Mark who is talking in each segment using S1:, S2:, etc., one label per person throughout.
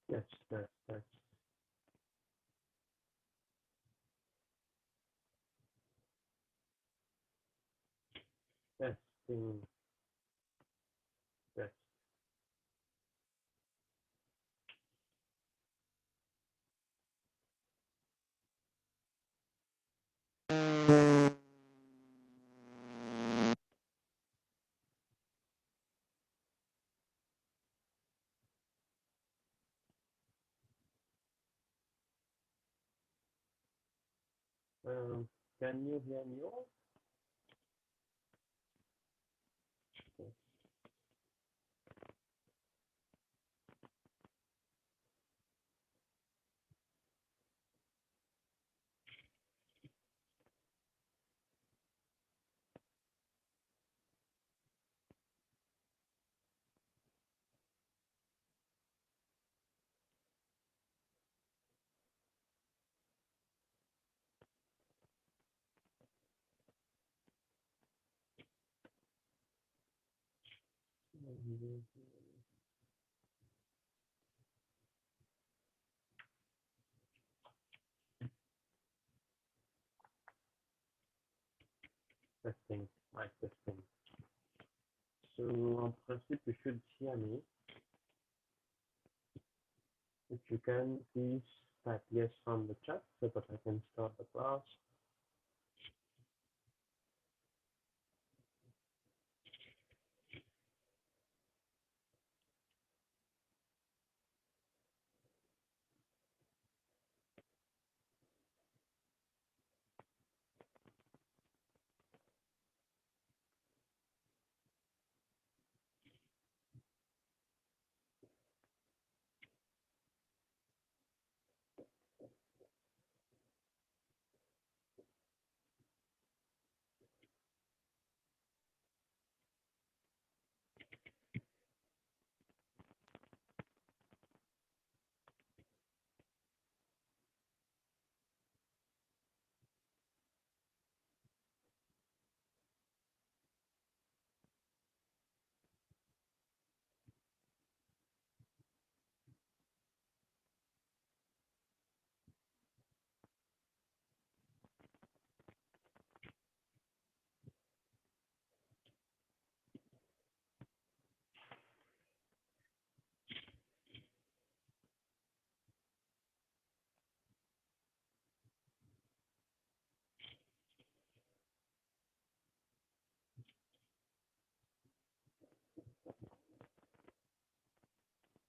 S1: Yes, that's testing. Test. Can you hear me all? Yes. Testing. Mic testing. So en principe, you should hear me. If you can, please type yes on the chat so that I can start the class.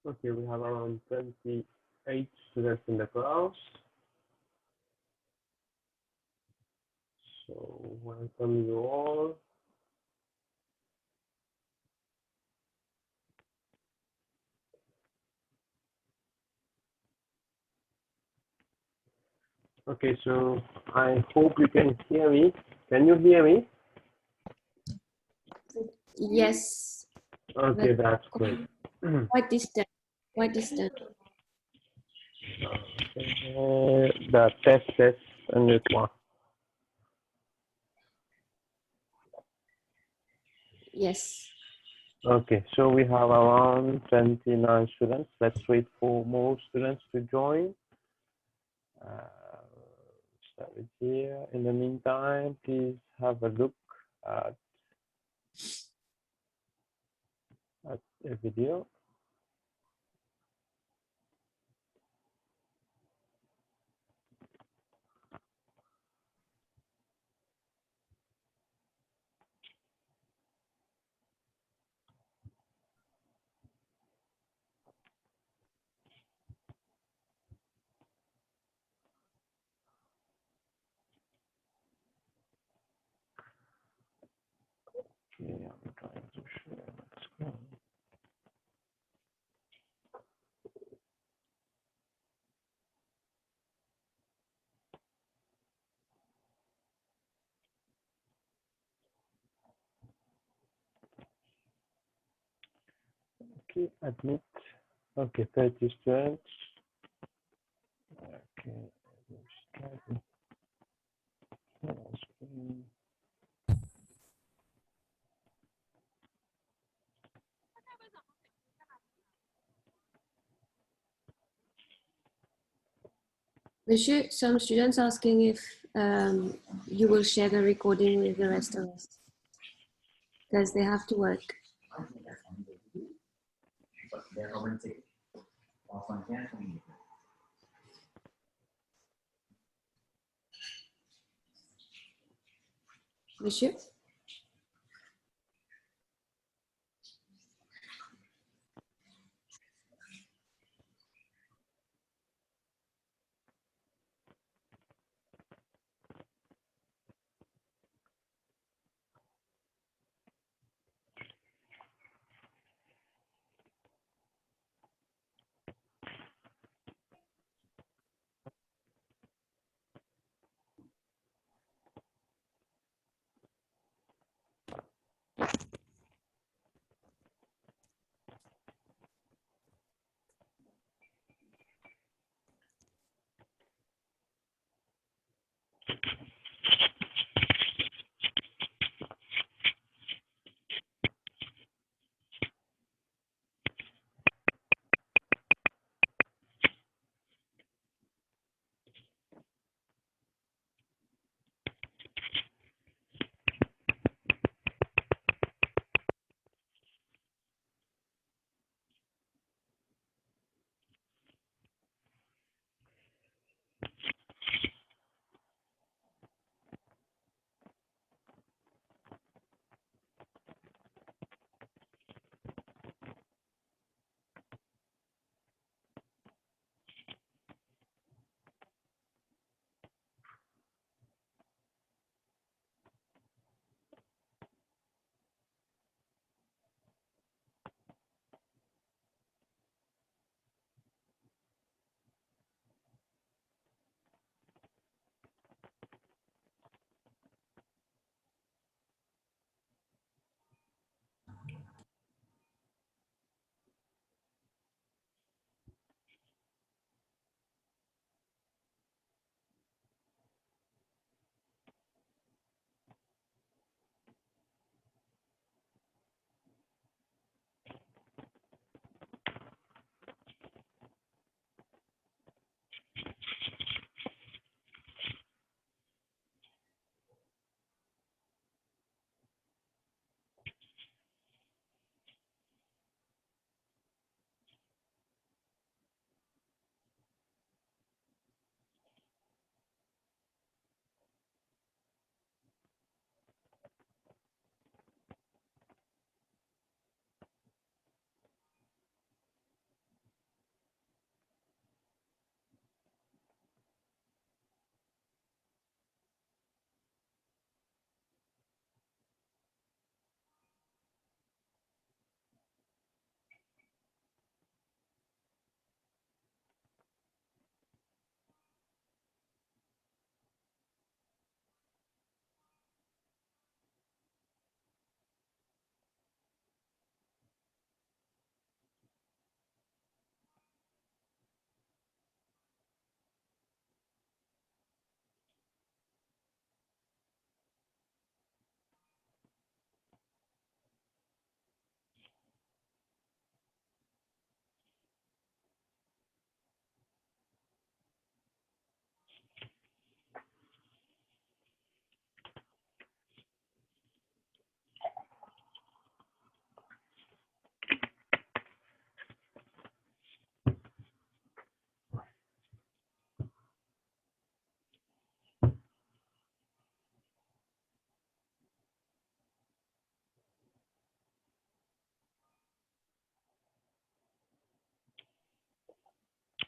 S1: Okay, we have around 28 students in the class. So welcome you all. Okay, so I hope you can hear me. Can you hear me?
S2: Yes.
S1: Okay, that's great.
S2: Quite distant. Quite distant.
S1: The test and it one.
S2: Yes.
S1: Okay, so we have around 29 students. Let's wait for more students to join. Start it here. In the meantime, please have a look at, at the video. Okay, I'm trying to share my screen. Okay, admit. Okay, 30 students. Okay, screen.
S2: Monsieur, some students asking if you will share the recording with the rest of us because they have to work. Monsieur?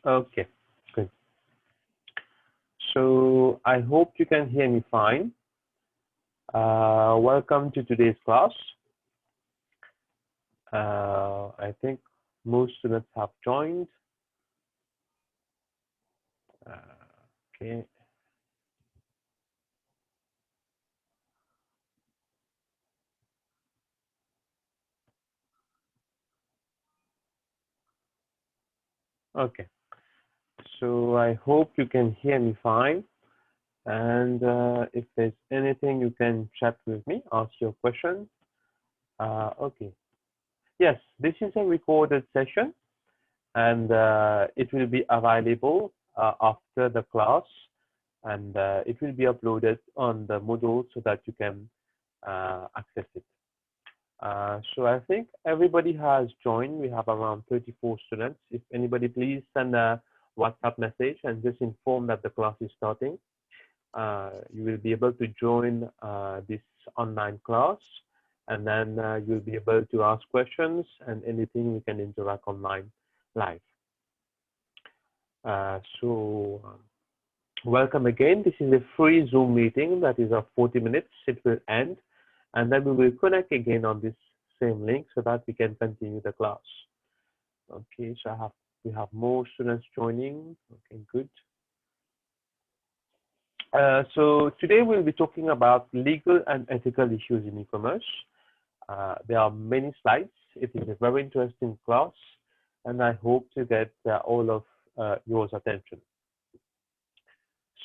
S1: Okay, good. So I hope you can hear me fine. Welcome to today's class. I think most students have joined. Okay. Okay. So I hope you can hear me fine. And if there's anything you can chat with me, ask your question. Okay. Yes, this is a recorded session and it will be available after the class, and it will be uploaded on the Moodle so that you can access it. So I think everybody has joined. We have around 34 students. If anybody, please send a WhatsApp message and just inform that the class is starting. You will be able to join this online class, and then you'll be able to ask questions and anything we can interact online live. Welcome again. This is a free Zoom meeting that is of 40 minutes. It will end, and then we will connect again on this same link so that we can continue the class. Okay, so we have more students joining. Okay, good. So today we'll be talking about legal and ethical issues in e-commerce. There are many slides. It is a very interesting class, and I hope to get all of yours attention.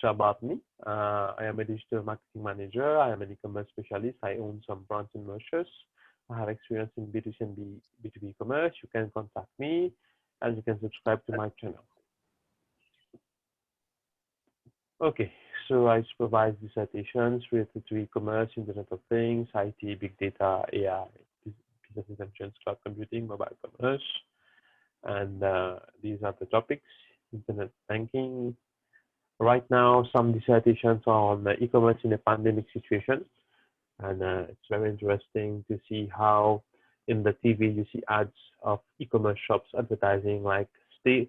S1: So about me, I am a digital marketing manager. I am an e-commerce specialist. I own some brands in Mauritius. I have experience in B2C and B2B e-commerce. You can contact me, and you can subscribe to my channel. Okay, so I supervise dissertations related to e-commerce, Internet of Things, IT, big data, AI, business intelligence, cloud computing, mobile commerce, and these are the topics: internet banking. Right now, some dissertations are on e-commerce in a pandemic situation, and it's very interesting to see how in the TV you see ads of e-commerce shops advertising like stay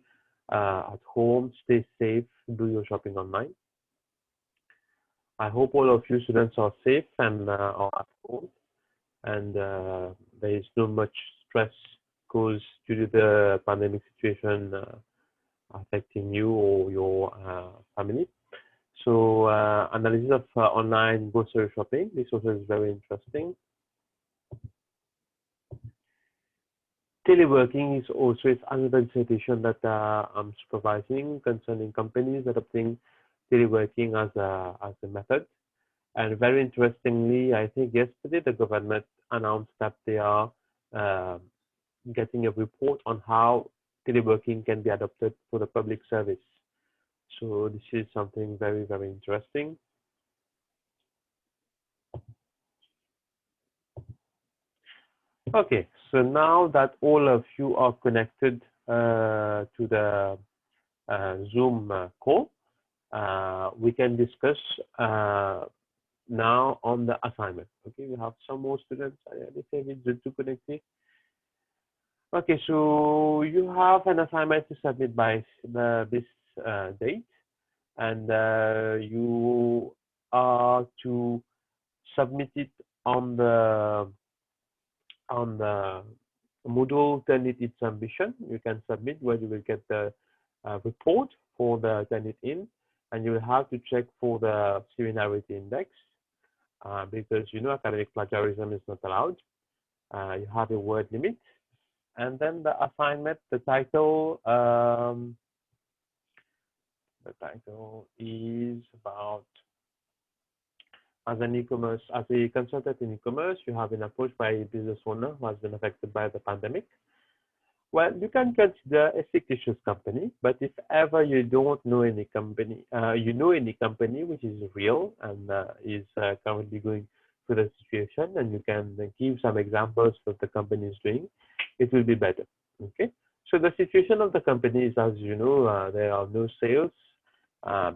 S1: at home, stay safe, do your shopping online. I hope all of you students are safe and are at home, and there is not much stress caused due to the pandemic situation affecting you or your family. So analysis of online grocery shopping, this also is very interesting. Teleworking is also another dissertation that I'm supervising concerning companies adopting teleworking as a method. And very interestingly, I think yesterday the government announced that they are getting a report on how teleworking can be adopted for the public service. So this is something very, very interesting. Okay, so now that all of you are connected to the Zoom call, we can discuss now on the assignment. Okay, we have some more students. They say we need to connect it. Okay, so you have an assignment to submit by this date, and you are to submit it on the Moodle Turnitin Its Ambition. You can submit where you will get the report for the Turnitin, and you will have to check for the similarity index because you know academic plagiarism is not allowed. You have a word limit, and then the assignment, the title is about as a consultant in e-commerce, you have been approached by a business owner who has been affected by the pandemic. Well, you can consider a fictitious company, but if ever you don't know any company, you know any company which is real and is currently going through the situation, and you can give some examples of what the company is doing, it will be better. Okay. So the situation of the company is, as you know, there are no sales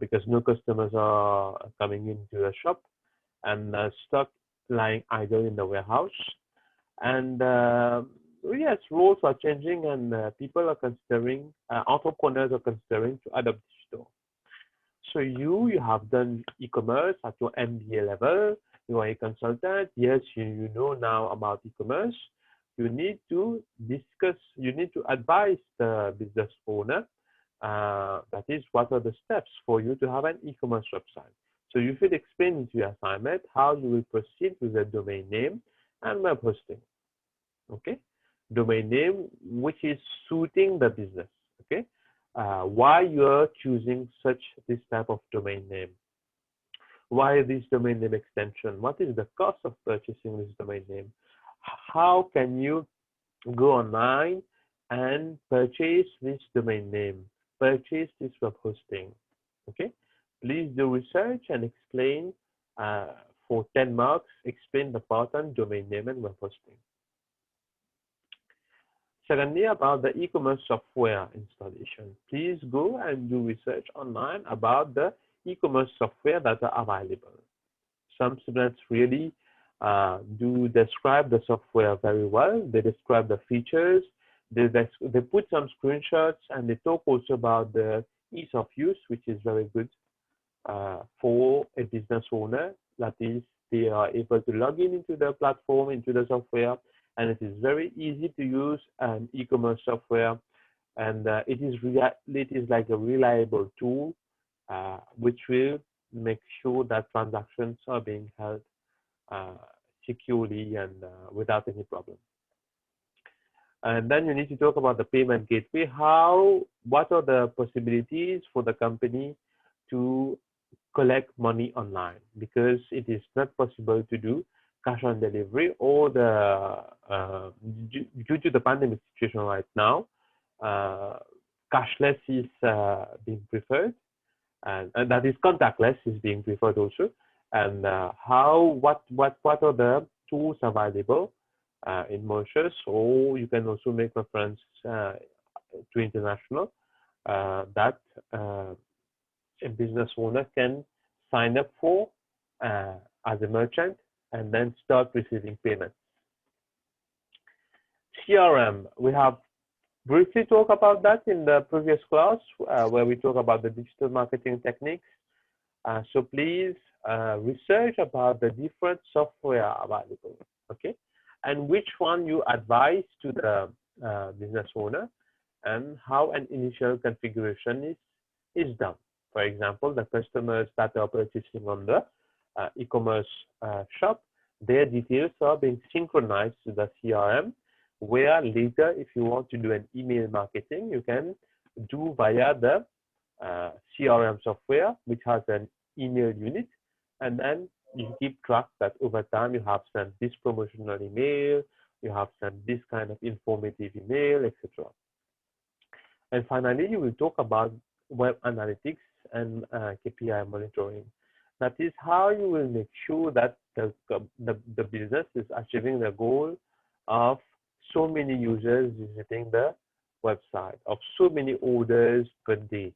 S1: because no customers are coming into the shop, and stock lying idle in the warehouse. And yes, roles are changing, and people are considering, entrepreneurs are considering to adopt digital. So you have done e-commerce at your MBA level. You are a consultant. Yes, you know now about e-commerce. You need to discuss, you need to advise the business owner. That is, what are the steps for you to have an e-commerce website? So you should explain into your assignment how you will proceed with the domain name and web hosting. Okay, domain name which is suiting the business. Okay, why you are choosing this type of domain name? Why this domain name extension? What is the cost of purchasing this domain name? How can you go online and purchase this domain name? purchase this web hosting. Okay, please do research and explain for 10 marks, explain the pattern, domain name, and web hosting. Secondly, about the e-commerce software installation. Please go and do research online about the e-commerce software that are available. Some students really do describe the software very well. They describe the features. They put some screenshots, and they talk also about the ease of use, which is very good for a business owner. That is, they are able to log in into the platform, into the software, and it is very easy to use an e-commerce software, and it is like a reliable tool which will make sure that transactions are being held securely and without any problem. And then you need to talk about the payment gateway. What are the possibilities for the company to collect money online? Because it is not possible to do cash on delivery, or due to the pandemic situation right now, cashless is being preferred, and that is contactless is being preferred also. And what are the tools available in Mauritius, or you can also make reference to international that a business owner can sign up for as a merchant and then start receiving payments. CRM, we have briefly talked about that in the previous class where we talk about the digital marketing techniques. So please research about the different software available, okay, and which one you advise to the business owner, and how an initial configuration is done. For example, the customers that are purchasing on the e-commerce shop, their details are being synchronized to the CRM, where later, if you want to do an email marketing, you can do via the CRM software, which has an email unit, and then you keep track that over time you have sent this promotional email, you have sent this kind of informative email, etc. And finally, you will talk about web analytics and KPI monitoring. That is how you will make sure that the business is achieving the goal of so many users visiting the website, of so many orders per day.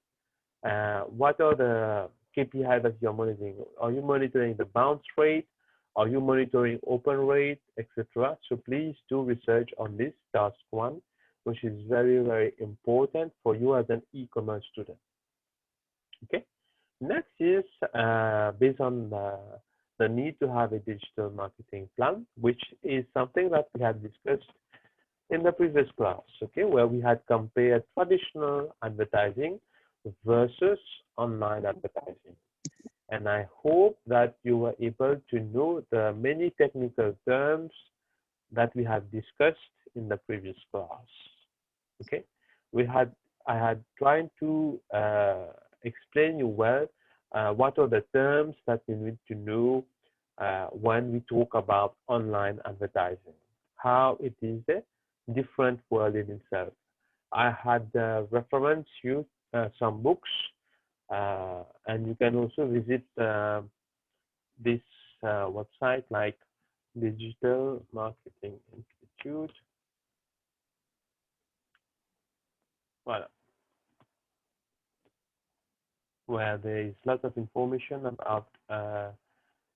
S1: What are the KPI that you're monitoring? Are you monitoring the bounce rate? Are you monitoring open rate, etc.? So please do research on this task 1, which is very, very important for you as an e-commerce student. Okay. Next is based on the need to have a digital marketing plan, which is something that we had discussed in the previous class, okay, where we had compared traditional advertising versus online advertising. And I hope that you were able to know the many technical terms that we had discussed in the previous class. Okay, I had tried to explain you well what are the terms that you need to know when we talk about online advertising, how it is a different world in itself. I had referenced you some books, and you can also visit this website like Digital Marketing Institute. Voilà. Where there is lots of information about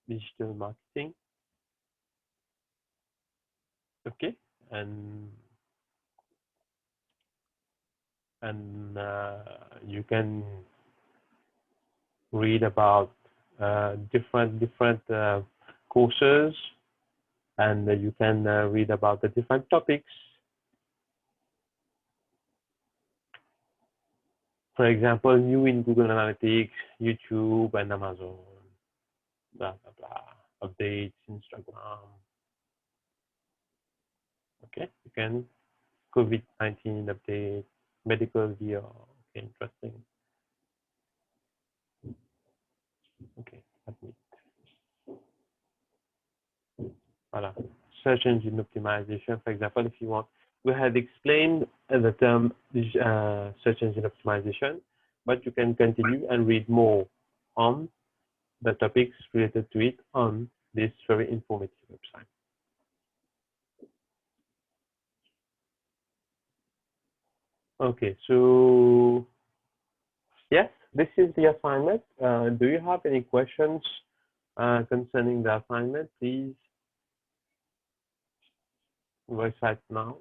S1: digital marketing. Okay, and you can read about different courses, and you can read about the different topics. For example, new in Google Analytics, YouTube, and Amazon, blah, blah, blah, updates, Instagram. Okay, you can COVID-19 update, medical VR, okay, interesting. Okay, admit. Voilà. Search engine optimization, for example, if you want we had explained the term search engine optimization, but you can continue and read more on the topics related to it on this very informative website. Okay, so yes, this is the assignment. Do you have any questions concerning the assignment? Please voice out now.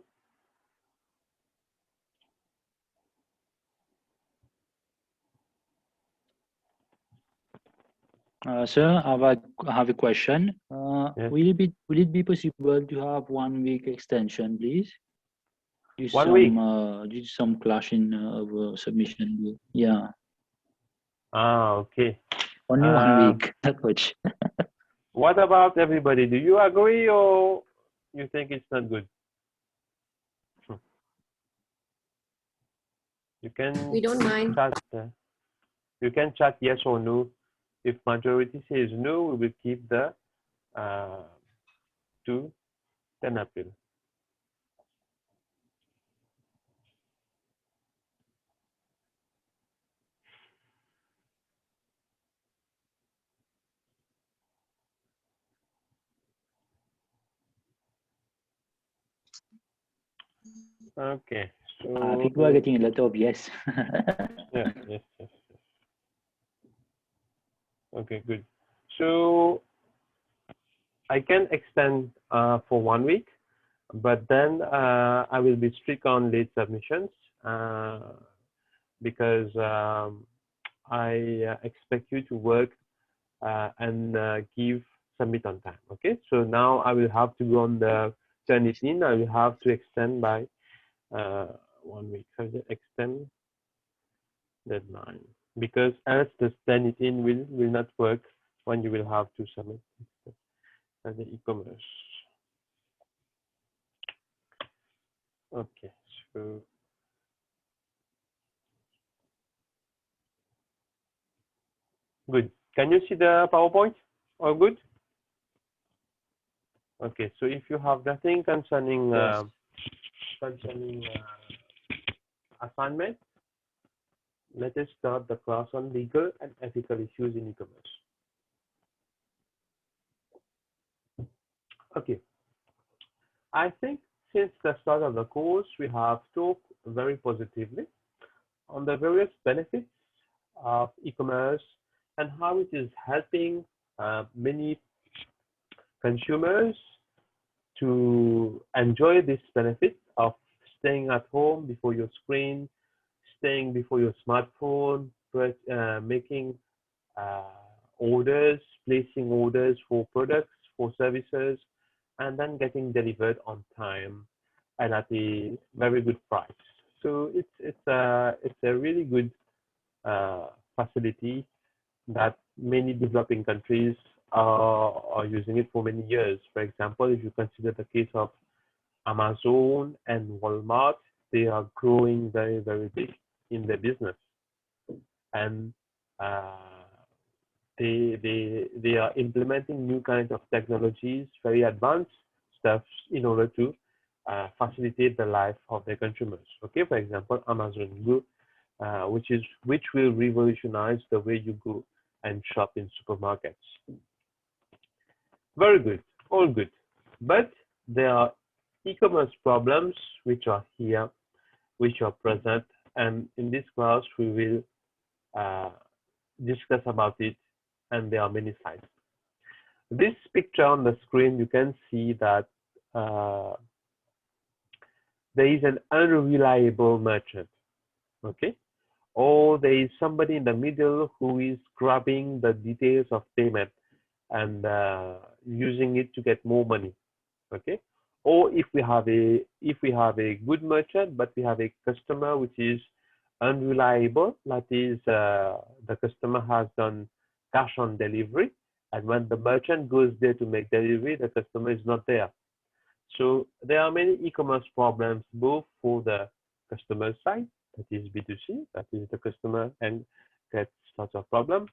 S3: Sir, I have a question.
S1: Yes.
S3: Will it be possible to have 1 week extension, please? Due
S1: 1 week.
S3: Due to some clash in of submission. Yeah.
S1: Okay.
S3: Only 1 week. That much.
S1: What about everybody? Do you agree or you think it's not good? You can.
S2: We don't mind.
S1: Chat, you can chat yes or no. If majority says no, we will keep the to 10 April. Okay. So
S3: People are getting a lot of yes.
S1: yes. Okay, good. So I can extend for 1 week, but then I will be strict on late submissions because I expect you to work and submit on time. Okay, so now I will have to go on the Turnitin. I will have to extend by 1 week. So extend deadline because else the Turnitin will not work when you will have to submit as the e-commerce. Okay, so good. Can you see the PowerPoint? All good? Okay, so if you have nothing concerning
S3: Yes.
S1: Assignment, let us start the class on legal and ethical issues in e-commerce. Okay, I think since the start of the course, we have talked very positively on the various benefits of e-commerce and how it is helping many consumers to enjoy this benefit of staying at home before your screen, staying before your smartphone, making orders, placing orders for products, for services, and then getting delivered on time and at a very good price. So it's a really good facility that many developing countries are using it for many years. For example, if you consider the case of Amazon and Walmart, they are growing very, very big in their business, and they are implementing new kinds of technologies, very advanced stuff, in order to facilitate the life of their consumers. Okay, for example, Amazon Go, which will revolutionize the way you go and shop in supermarkets. Very good, all good. But there are e-commerce problems which are here, which are present, and in this class we will discuss about it, and there are many sides. This picture on the screen, you can see that there is an unreliable merchant, okay? Or there is somebody in the middle who is grabbing the details of payment and using it to get more money, okay? Or if we have a good merchant, but we have a customer which is unreliable, that is the customer has done cash on delivery, and when the merchant goes there to make delivery, the customer is not there. So there are many e-commerce problems, both for the customer side, that is B2C, that is the customer and gets lots of problems,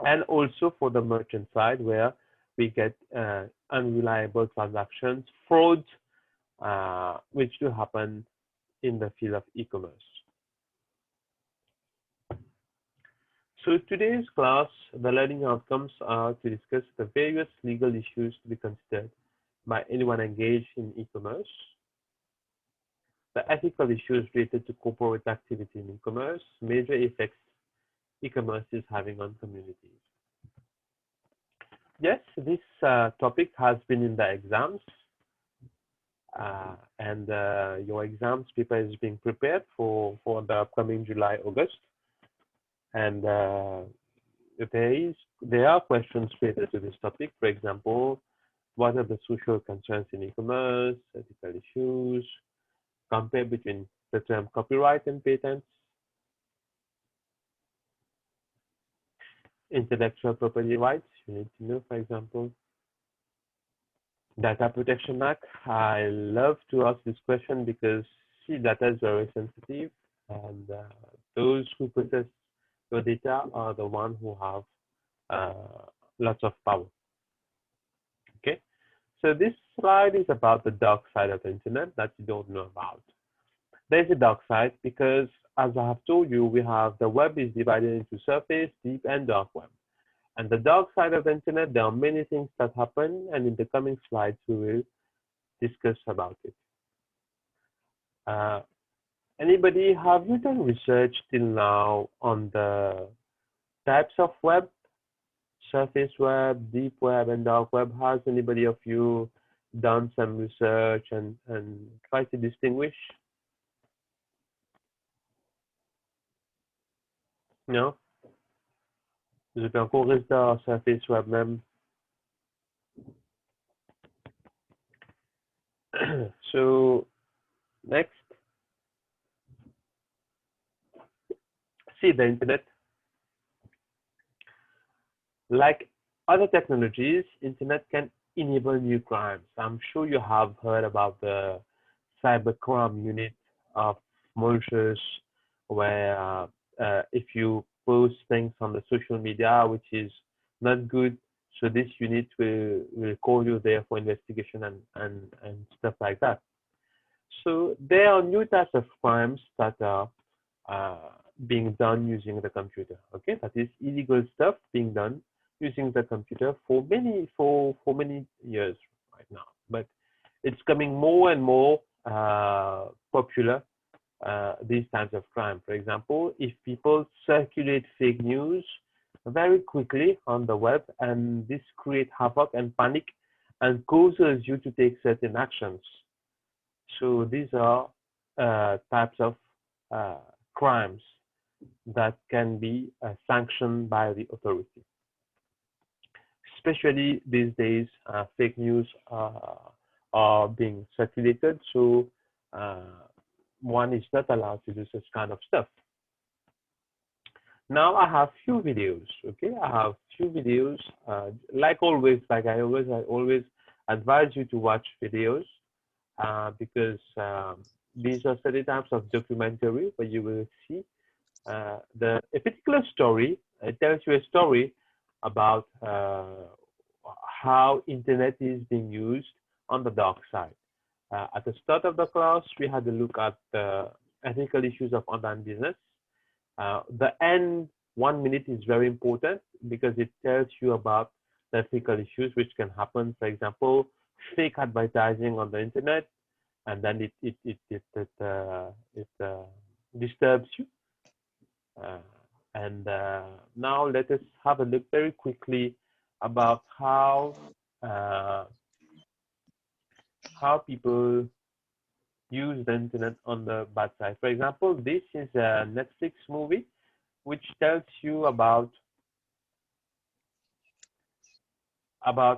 S1: and also for the merchant side, where we get unreliable transactions, fraud, which do happen in the field of e-commerce. So today's class, the learning outcomes are to discuss the various legal issues to be considered by anyone engaged in e-commerce, the ethical issues related to corporate activity in e-commerce, major effects e-commerce is having on communities. Yes, this topic has been in the exams, and your exams paper is being prepared for the upcoming July, August. And there are questions related to this topic. For example, what are the social concerns in e-commerce, ethical issues, compare between the term copyright and patents, intellectual property rights, you need to know, for example, Data Protection Act. I love to ask this question because see, data is very sensitive, and those who possess your data are the ones who have lots of power. Okay, so this slide is about the dark side of the internet that you don't know about. There's a dark side because, as I have told you, we have the web is divided into surface, deep, and dark web. And the dark side of the internet, there are many things that happen, and in the coming slides, we will discuss about it. Anybody, have you done research till now on the types of web, surface web, deep web, and dark web? Has anybody of you done some research and try to distinguish? No? Vous êtes encore resté à surface web même. So next, see the internet. Like other technologies, internet can enable new crimes. I'm sure you have heard about the cybercrime unit of Mauritius, where if you post things on the social media which is not good, so this unit will call you there for investigation and stuff like that. So there are new types of crimes that are being done using the computer. Okay, that is illegal stuff being done using the computer for many years right now. But it's coming more and more popular, these types of crime. For example, if people circulate fake news very quickly on the web, and this creates havoc and panic and causes you to take certain actions. So these are types of crimes that can be sanctioned by the authority. Especially these days, fake news are being circulated, so one is not allowed to do such kind of stuff. Now I have few videos. Okay, I have few videos. Like always, I always advise you to watch videos because these are certain types of documentary where you will see a particular story. It tells you a story about how internet is being used on the dark side. At the start of the class, we had a look at the ethical issues of online business. The end 1 minute is very important because it tells you about the ethical issues which can happen. For example, fake advertising on the internet, and then it disturbs you. Now let us have a look very quickly about how people use the internet on the bad side. For example, this is a Netflix movie which tells you about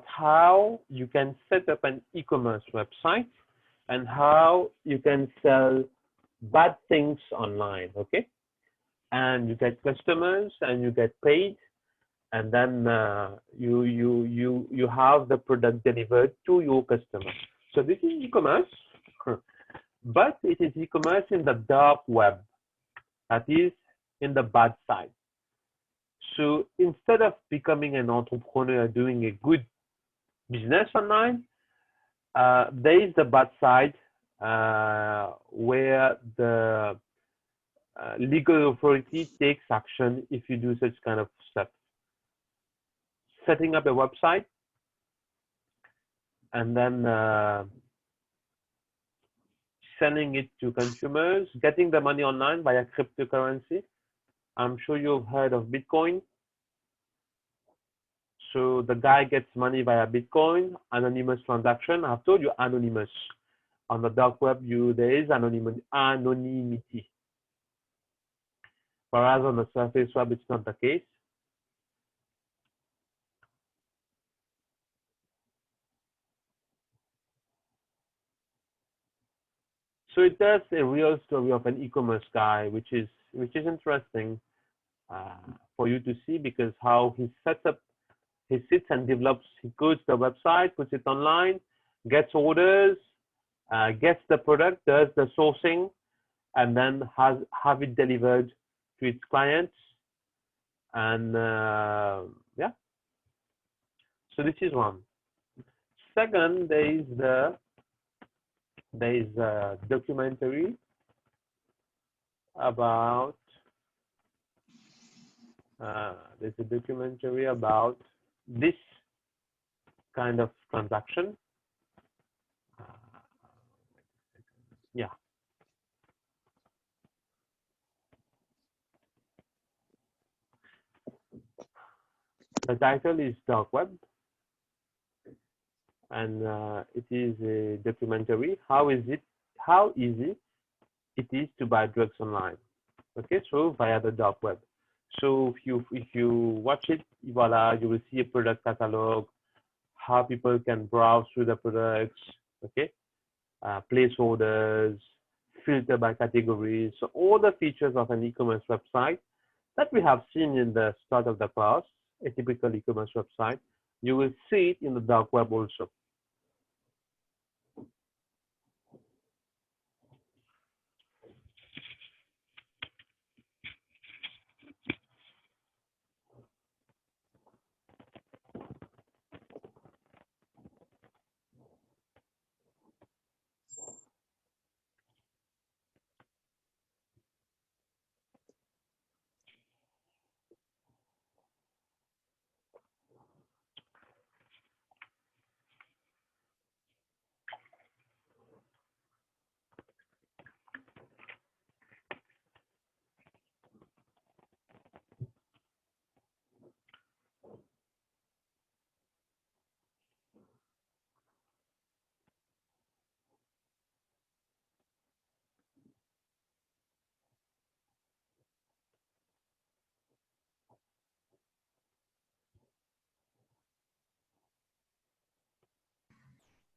S1: how you can set up an e-commerce website and how you can sell bad things online. Okay, and you get customers and you get paid, and then you have the product delivered to your customer. So this is e-commerce, but it is e-commerce in the dark web, that is in the bad side. So instead of becoming an entrepreneur doing a good business online, there is the bad side where the legal authority takes action if you do such kind of stuff. Setting up a website and then sending it to consumers, getting the money online via cryptocurrency. I'm sure you've heard of Bitcoin. So the guy gets money via Bitcoin, anonymous transaction. I've told you anonymous. On the dark web, there is anonymity. Whereas on the surface web, it's not the case. So it tells a real story of an e-commerce guy, which is interesting for you to see, because how he sets up, he sits and develops, he goes to the website, puts it online, gets orders, gets the product, does the sourcing, and then have it delivered to its clients. And yeah, so this is one. Second, there is a documentary about this kind of transaction. Yeah. The title is Dark Web, and it is a documentary. How easy it is to buy drugs online. Okay, so via the dark web. So if you watch it, voila, you will see a product catalog, how people can browse through the products. Okay, place orders, filter by categories. So all the features of an e-commerce website that we have seen in the start of the class, a typical e-commerce website, you will see it in the dark web also.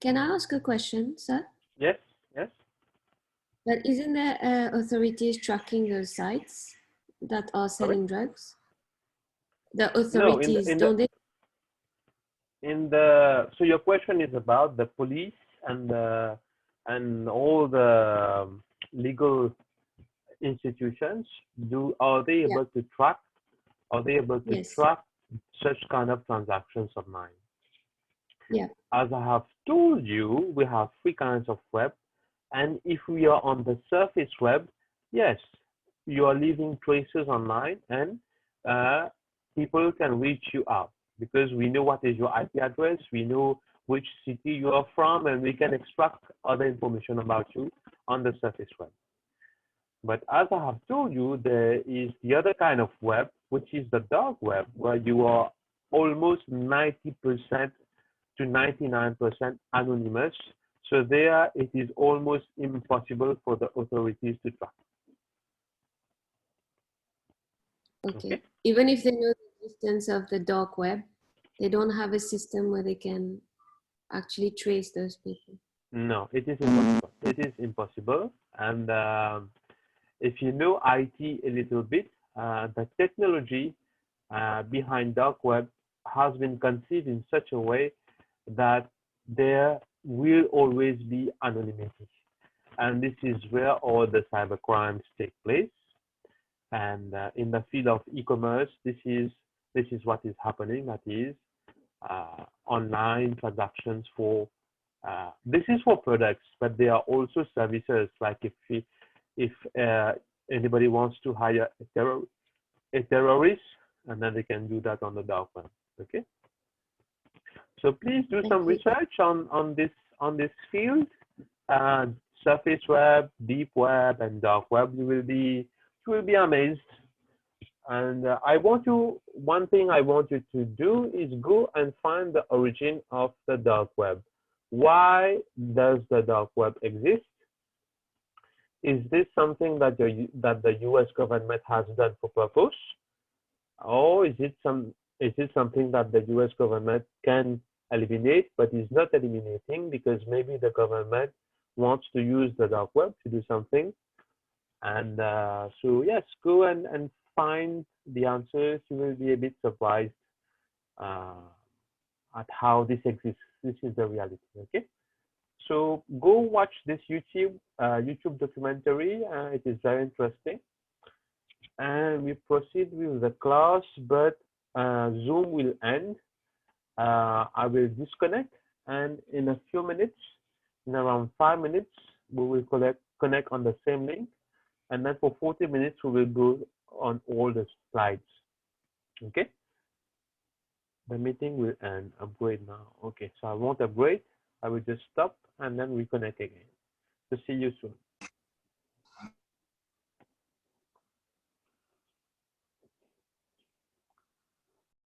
S2: Can I ask a question, sir?
S1: Yes, yes.
S2: But isn't there authorities tracking those sites that are selling drugs? The authorities, don't they?
S1: So your question is about the police and all the legal institutions. Are they able to track? Are they able to
S2: Yes.
S1: track such kind of transactions online?
S2: Yeah.
S1: As I have told you, we have three kinds of web, and if we are on the surface web, yes, you are leaving traces online, and people can reach you out because we know what is your IP address, we know which city you are from, and we can extract other information about you on the surface web. But as I have told you, there is the other kind of web, which is the dark web, where you are almost 90% to 99% anonymous. So there, it is almost impossible for the authorities to track.
S2: Okay. Even if they know the existence of the dark web, they don't have a system where they can actually trace those people.
S1: No, it is impossible. It is impossible. And if you know IT a little bit, the technology behind dark web has been conceived in such a way that there will always be anonymity. And this is where all the cyber crimes take place. And in the field of e-commerce, this is what is happening. That is online transactions for This is for products, but there are also services. Like if anybody wants to hire a terrorist, and then they can do that on the dark web. Okay. So please do some research on this field. Surface web, deep web, and dark web. You will be amazed. And one thing I want you to do is go and find the origin of the dark web. Why does the dark web exist? Is this something that the US government has done for purpose? Or is it something that the US government can eliminate, but is not eliminating because maybe the government wants to use the dark web to do something? And so yes, go and find the answers. You will be a bit surprised at how this exists. This is the reality. Okay, so go watch this YouTube documentary. It is very interesting. And we proceed with the class, but Zoom will end. I will disconnect, and in a few minutes, in around 5 minutes, we will connect on the same link. And then for 40 minutes, we will go on all the slides. Okay. The meeting will end. Upgrade now. Okay. So I won't upgrade. I will just stop and then reconnect again. So see you soon.